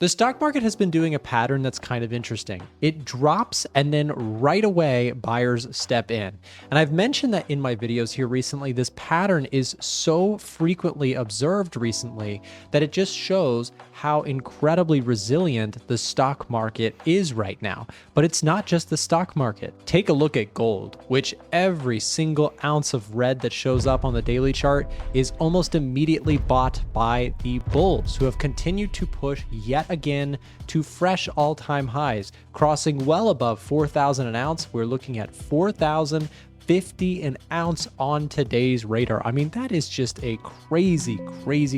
The stock market has been doing a pattern that's kind of interesting. It drops and then right away buyers step in. And I've mentioned that in my videos here recently, this pattern is so frequently observed recently that it just shows how incredibly resilient the stock market is right now. But it's not just the stock market. Take a look at gold, which every single ounce of red that shows up on the daily chart is almost immediately bought by the bulls, who have continued to push yet again to fresh all-time highs, crossing well above 4,000 an ounce. We're looking at 4,050 an ounce on today's radar. I mean, that is just a crazy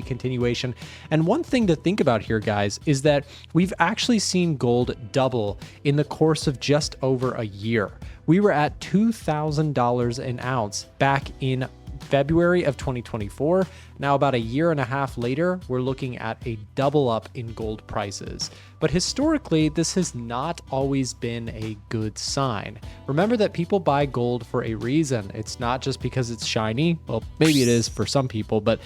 continuation. And one thing to think about here, guys, is that we've actually seen gold double in the course of just over a year. We were at $2,000 an ounce back in February of 2024. Now, about a year and a half later, we're looking at a double up in gold prices. But historically, this has not always been a good sign. Remember that people buy gold for a reason. It's not just because it's shiny. Well, maybe it is for some people, but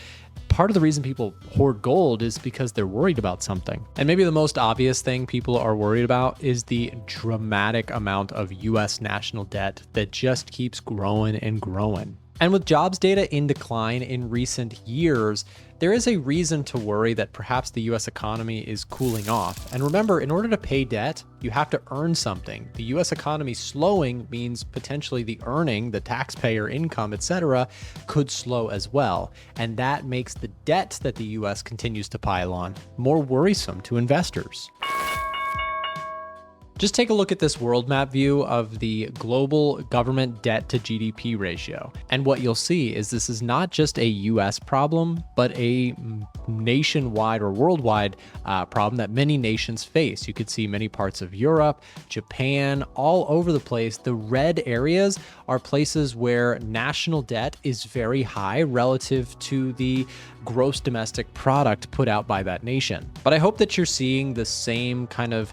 part of the reason people hoard gold is because they're worried about something. And maybe the most obvious thing people are worried about is the dramatic amount of US national debt that just keeps growing and growing. And with jobs data in decline in recent years, there is a reason to worry that perhaps the US economy is cooling off. And remember, in order to pay debt, you have to earn something. The US economy slowing means potentially the earning, the taxpayer income, etc., could slow as well. And that makes the debt that the US continues to pile on more worrisome to investors. Just take a look at this world map view of the global government debt to GDP ratio. And what you'll see is this is not just a US problem, but a nationwide or worldwide problem that many nations face. You could see many parts of Europe, Japan, all over the place. The red areas are places where national debt is very high relative to the gross domestic product put out by that nation. But I hope that you're seeing the same kind of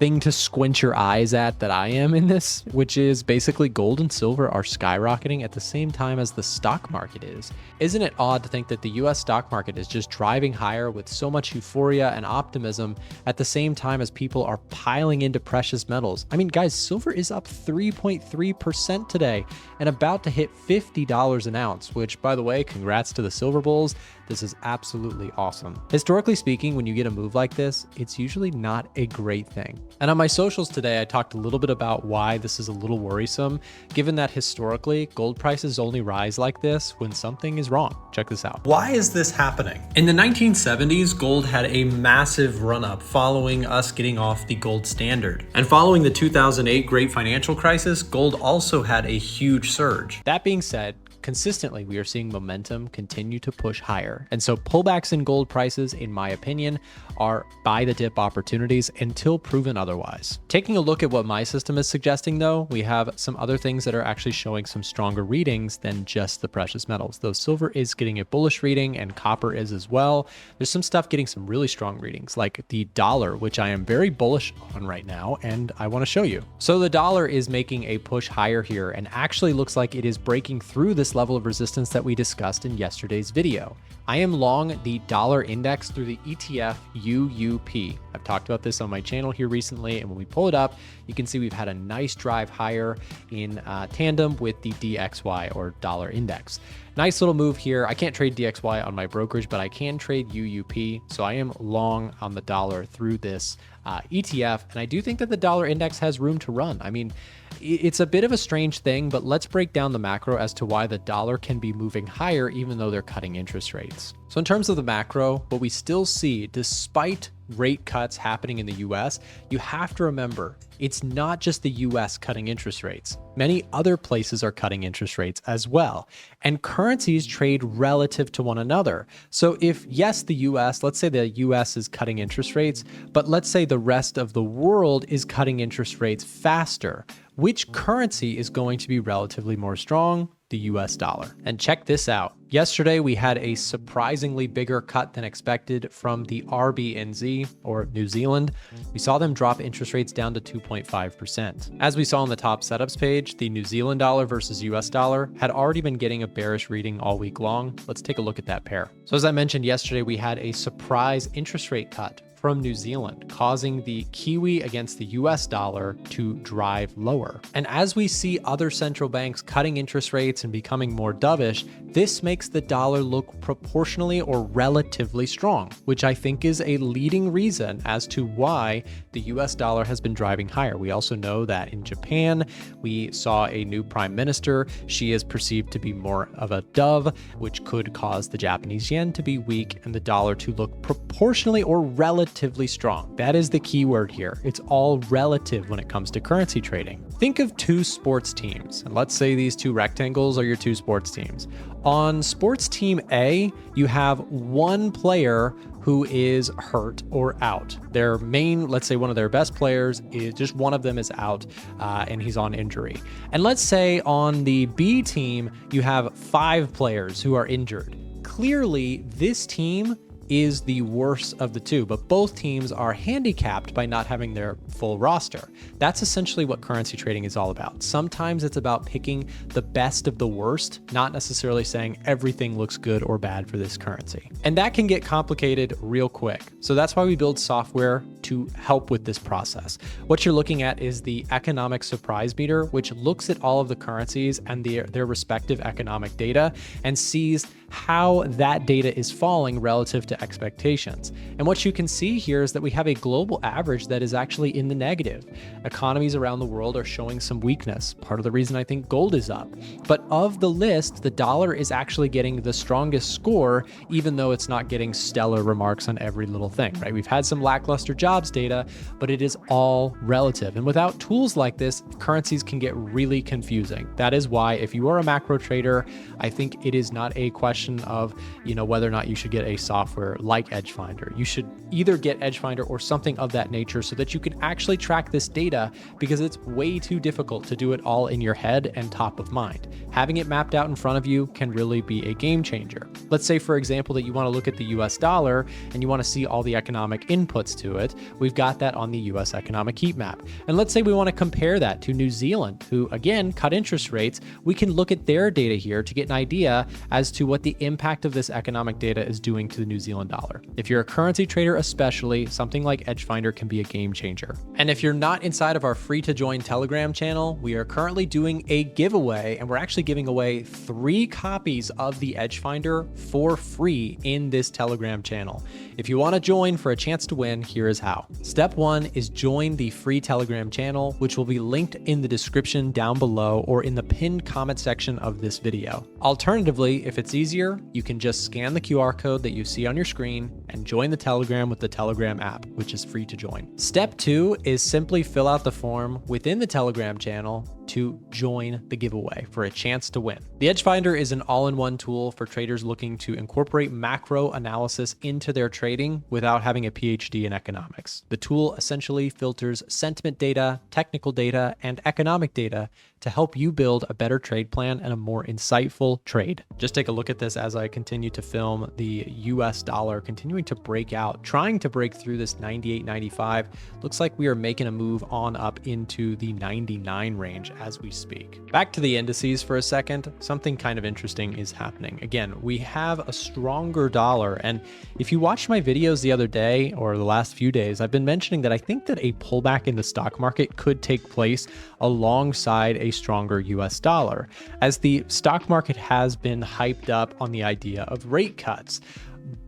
thing to squint your eyes at that I am in this, which is basically gold and silver are skyrocketing at the same time as the stock market is. Isn't it odd to think that the US stock market is just driving higher with so much euphoria and optimism at the same time as people are piling into precious metals? I mean, guys, silver is up 3.3% today and about to hit $50 an ounce, which, by the way, congrats to the silver bulls. This is absolutely awesome. Historically speaking, when you get a move like this, it's usually not a great thing. And on my socials today, I talked a little bit about why this is a little worrisome, given that historically, gold prices only rise like this when something is wrong. Check this out. Why is this happening? In the 1970s, gold had a massive run-up following us getting off the gold standard. And following the 2008 Great Financial Crisis, gold also had a huge surge. That being said, consistently, we are seeing momentum continue to push higher. And so pullbacks in gold prices, in my opinion, are buy the dip opportunities until proven otherwise. Taking a look at what my system is suggesting though, we have some other things that are actually showing some stronger readings than just the precious metals. Though silver is getting a bullish reading and copper is as well. There's some stuff getting some really strong readings, like the dollar, which I am very bullish on right now, and I want to show you. So the dollar is making a push higher here and actually looks like it is breaking through this level of resistance that we discussed in yesterday's video. I am long the dollar index through the ETF UUP. I've talked about this on my channel here recently, and when we pull it up, you can see we've had a nice drive higher in tandem with the DXY or dollar index. Nice little move here. I can't trade DXY on my brokerage, but I can trade UUP. So I am long on the dollar through this ETF. And I do think that the dollar index has room to run. I mean, it's a bit of a strange thing, but let's break down the macro as to why the dollar can be moving higher even though they're cutting interest rates. So in terms of the macro, what we still see, despite rate cuts happening in the US, you have to remember, it's not just the US cutting interest rates. Many other places are cutting interest rates as well. And currencies trade relative to one another. So if, yes, the US, let's say the US is cutting interest rates, but let's say the rest of the world is cutting interest rates faster, which currency is going to be relatively more strong? The US dollar. And check this out. Yesterday, we had a surprisingly bigger cut than expected from the RBNZ, or New Zealand. We saw them drop interest rates down to 2.5%. As we saw on the top setups page, the New Zealand dollar versus US dollar had already been getting a bearish reading all week long. Let's take a look at that pair. So as I mentioned yesterday, we had a surprise interest rate cut from New Zealand, causing the Kiwi against the US dollar to drive lower. And as we see other central banks cutting interest rates and becoming more dovish, this makes the dollar look proportionally or relatively strong, which I think is a leading reason as to why the US dollar has been driving higher. We also know that in Japan, we saw a new prime minister. She is perceived to be more of a dove, which could cause the Japanese yen to be weak and the dollar to look proportionally or relatively strong. That is the key word here. It's all relative when it comes to currency trading. Think of two sports teams, and let's say these two rectangles are your two sports teams. On sports team A, you have one player who is hurt or out. Their main, let's say one of their best players is just one of them is out and he's on injury. And let's say on the B team, you have 5 players who are injured. Clearly, this team is the worst of the two, but both teams are handicapped by not having their full roster. That's essentially what currency trading is all about. Sometimes it's about picking the best of the worst, not necessarily saying everything looks good or bad for this currency. And that can get complicated real quick. So that's why we build software to help with this process. What you're looking at is the economic surprise meter, which looks at all of the currencies and their respective economic data and sees how that data is falling relative to expectations. And what you can see here is that we have a global average that is actually in the negative. Economies around the world are showing some weakness, part of the reason I think gold is up. But of the list, the dollar is actually getting the strongest score, even though it's not getting stellar remarks on every little thing, right? We've had some lackluster jobs data, but it is all relative. And without tools like this, currencies can get really confusing. That is why if you are a macro trader, I think it is not a question of, whether or not you should get a software like Edgefinder. You should either get Edgefinder or something of that nature so that you can actually track this data, because it's way too difficult to do it all in your head and top of mind. Having it mapped out in front of you can really be a game changer. Let's say, for example, that you want to look at the US dollar and you want to see all the economic inputs to it. We've got that on the US economic heat map. And let's say we want to compare that to New Zealand, who again cut interest rates. We can look at their data here to get an idea as to what the impact of this economic data is doing to the New Zealand dollar. If you're a currency trader especially, something like Edgefinder can be a game changer. And if you're not inside of our free to join Telegram channel, we are currently doing a giveaway, and we're actually giving away 3 copies of the Edgefinder for free in this Telegram channel. If you want to join for a chance to win, here is how. Step 1 is join the free Telegram channel, which will be linked in the description down below or in the pinned comment section of this video. Alternatively, if it's easier, you can just scan the QR code that you see on your screen and join the Telegram with the Telegram app, which is free to join. Step 2 is simply fill out the form within the Telegram channel to join the giveaway for a chance to win. The Edgefinder is an all-in-one tool for traders looking to incorporate macro analysis into their trading without having a PhD in economics. The tool essentially filters sentiment data, technical data, and economic data to help you build a better trade plan and a more insightful trade. Just take a look at this as I continue to film the US dollar continuing to break out, trying to break through this 98.95. Looks like we are making a move on up into the 99 range as we speak. Back to the indices for a second, something kind of interesting is happening. Again, we have a stronger dollar, and if you watched my videos the other day or the last few days, I've been mentioning that I think that a pullback in the stock market could take place alongside a stronger US dollar, as the stock market has been hyped up on the idea of rate cuts.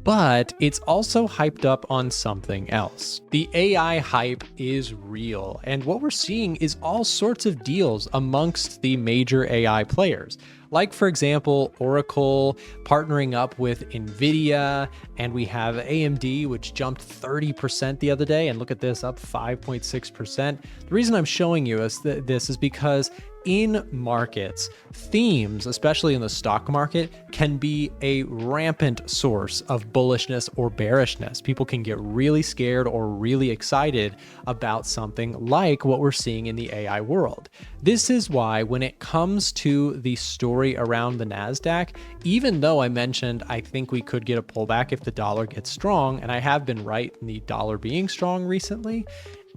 But it's also hyped up on something else. The AI hype is real, and what we're seeing is all sorts of deals amongst the major AI players. Like, for example, Oracle partnering up with NVIDIA, and we have AMD, which jumped 30% the other day, and look at this, up 5.6%. The reason I'm showing you this is because in markets, themes, especially in the stock market, can be a rampant source of bullishness or bearishness. People can get really scared or really excited about something like what we're seeing in the AI world. This is why when it comes to the story around the NASDAQ, even though I mentioned I think we could get a pullback if the dollar gets strong, and I have been right in the dollar being strong recently,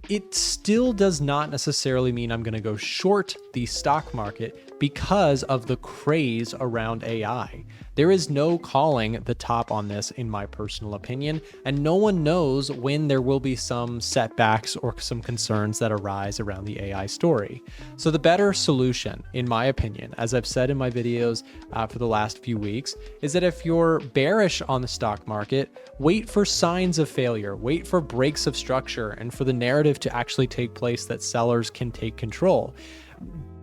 it still does not necessarily mean I'm going to go short the stock market, because of the craze around AI. There is no calling the top on this, in my personal opinion, and no one knows when there will be some setbacks or some concerns that arise around the AI story. So the better solution, in my opinion, as I've said in my videos for the last few weeks, is that if you're bearish on the stock market, wait for signs of failure, wait for breaks of structure, and for the narrative to actually take place that sellers can take control.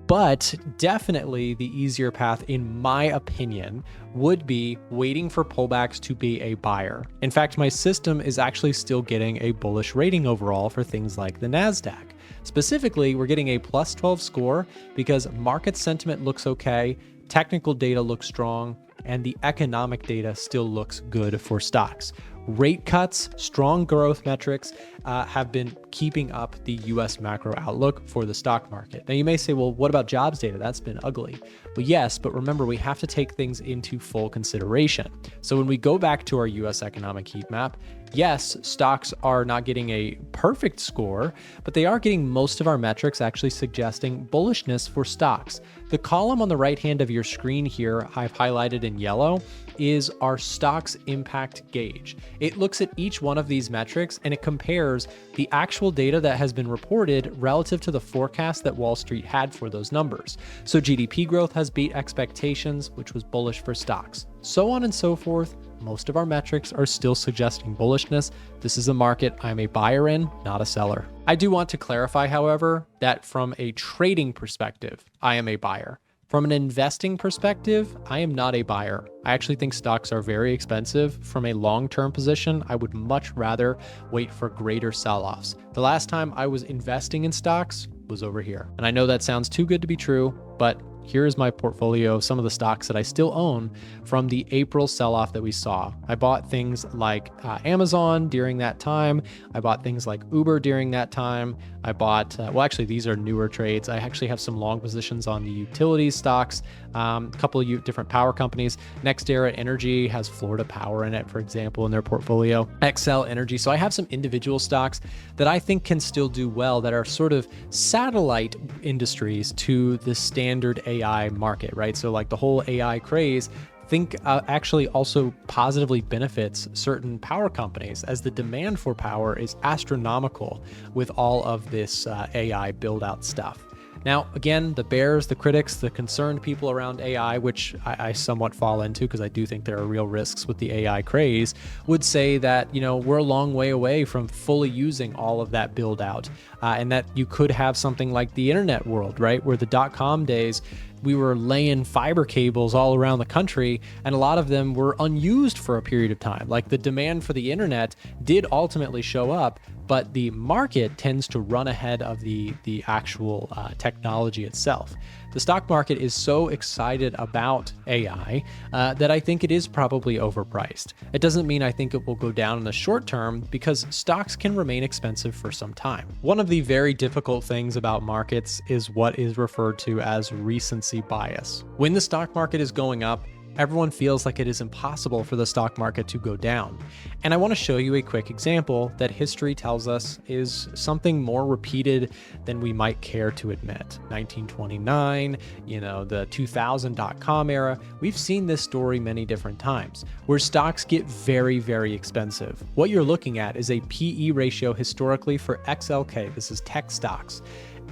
But definitely the easier path, in my opinion, would be waiting for pullbacks to be a buyer. In fact, my system is actually still getting a bullish rating overall for things like the NASDAQ. Specifically, we're getting a plus 12 score because market sentiment looks okay, technical data looks strong, and the economic data still looks good for stocks. Rate cuts, strong growth metrics have been keeping up the US macro outlook for the stock market. Now you may say, well, what about jobs data? That's been ugly. Well, yes, but remember, we have to take things into full consideration. So when we go back to our US economic heat map, yes, stocks are not getting a perfect score, but they are getting most of our metrics actually suggesting bullishness for stocks. The column on the right hand of your screen here, I've highlighted in yellow, is our stocks impact gauge. It looks at each one of these metrics and it compares the actual data that has been reported relative to the forecast that Wall Street had for those numbers. So GDP growth has beat expectations, which was bullish for stocks. So on and so forth. Most of our metrics are still suggesting bullishness. This is a market I'm a buyer in, not a seller. I do want to clarify, however, that from a trading perspective, I am a buyer. From an investing perspective, I am not a buyer. I actually think stocks are very expensive. From a long-term position, I would much rather wait for greater sell-offs. The last time I was investing in stocks was over here. And I know that sounds too good to be true, but here is my portfolio of some of the stocks that I still own from the April sell-off that we saw. I bought things like Amazon during that time. I bought things like Uber during that time. I bought, well, actually, these are newer trades. I actually have some long positions on the utilities stocks, a couple of different power companies. NextEra Energy has Florida Power in it, for example, in their portfolio. Xcel Energy. So I have some individual stocks that I think can still do well that are sort of satellite industries to the standard AI market, right? So like the whole AI craze, think actually also positively benefits certain power companies as the demand for power is astronomical with all of this AI build out stuff. Now, again, the bears, the critics, the concerned people around AI, which I somewhat fall into because I do think there are real risks with the AI craze, would say that, you know, we're a long way away from fully using all of that build out and that you could have something like the internet world, right? Where the .com days, we were laying fiber cables all around the country, and a lot of them were unused for a period of time. Like the demand for the internet did ultimately show up, but the market tends to run ahead of the actual technology itself. The stock market is so excited about AI that I think it is probably overpriced. It doesn't mean I think it will go down in the short term because stocks can remain expensive for some time. One of the very difficult things about markets is what is referred to as recency bias. When the stock market is going up, everyone feels like it is impossible for the stock market to go down. And I want to show you a quick example that history tells us is something more repeated than we might care to admit. 1929, the 2000.com era, we've seen this story many different times where stocks get very, very expensive. What you're looking at is a PE ratio historically for XLK. This is tech stocks.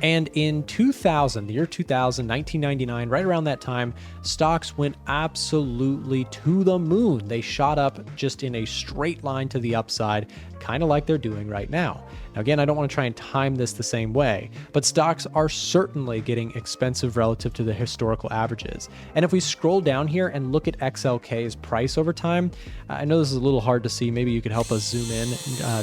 And in 2000, the year 2000, 1999, right around that time, stocks went absolutely to the moon. They shot up just in a straight line to the upside, kind of like they're doing right now. Now, again, I don't want to try and time this the same way, but stocks are certainly getting expensive relative to the historical averages. And if we scroll down here and look at XLK's price over time, I know this is a little hard to see. Maybe you could help us zoom in,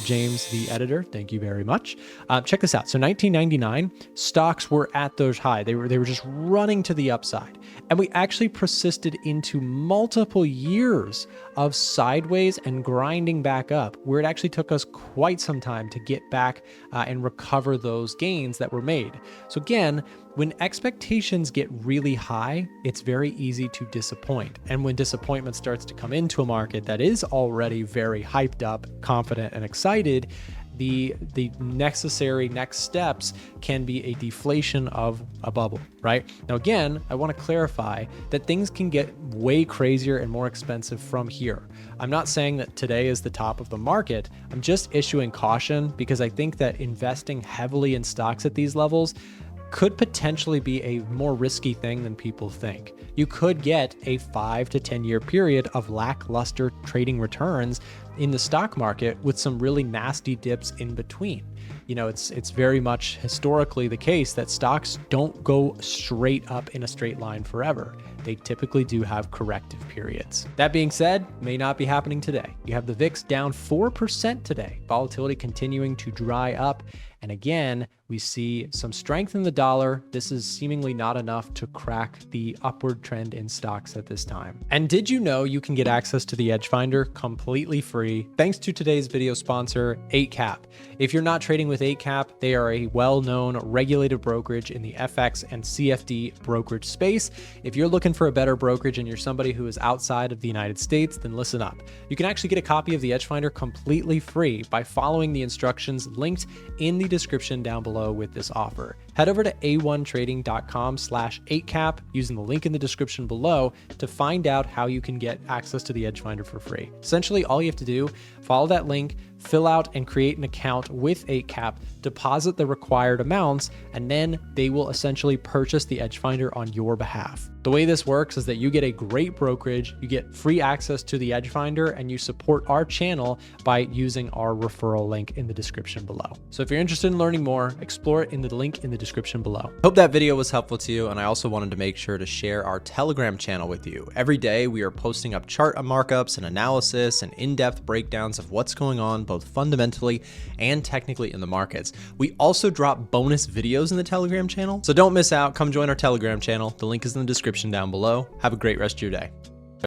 James, the editor. Thank you very much. Check this out. So 1999, stocks were at those high. They were just running to the upside. And we actually persisted into multiple years of sideways and grinding back up, where it actually took us quite some time to get back and recover those gains that were made. So again, when expectations get really high, it's very easy to disappoint. And when disappointment starts to come into a market that is already very hyped up, confident, and excited, the necessary next steps can be a deflation of a bubble, right? Now, again, I want to clarify that things can get way crazier and more expensive from here. I'm not saying that today is the top of the market. I'm just issuing caution because I think that investing heavily in stocks at these levels could potentially be a more risky thing than people think. You could get a 5 to 10 year period of lackluster trading returns in the stock market with some really nasty dips in between. You know, it's very much historically the case that stocks don't go straight up in a straight line forever. They typically do have corrective periods. That being said, may not be happening today. You have the VIX down 4% today, volatility continuing to dry up. And again, we see some strength in the dollar. This is seemingly not enough to crack the upward trend in stocks at this time. And did you know you can get access to the Edge Finder completely free thanks to today's video sponsor, 8cap? If you're not trading with 8cap, they are a well-known regulated brokerage in the FX and CFD brokerage space. If you're looking for a better brokerage and you're somebody who is outside of the United States, then listen up. You can actually get a copy of the Edge Finder completely free by following the instructions linked in the description down below with this offer. Head over to a1trading.com/8cap using the link in the description below to find out how you can get access to the Edge Finder for free. Essentially, all you have to do, follow that link, fill out and create an account with 8cap, deposit the required amounts, and then they will essentially purchase the Edge Finder on your behalf. The way this works is that you get a great brokerage, you get free access to the Edge Finder, and you support our channel by using our referral link in the description below. So if you're interested in learning more, explore it in the link in the description below. Hope that video was helpful to you, and I also wanted to make sure to share our Telegram channel with you. Every day we are posting up chart markups and analysis and in-depth breakdowns of what's going on both fundamentally and technically in the markets. We also drop bonus videos in the Telegram channel, so don't miss out. Come join our Telegram channel. The link is in the description down below. Have a great rest of your day.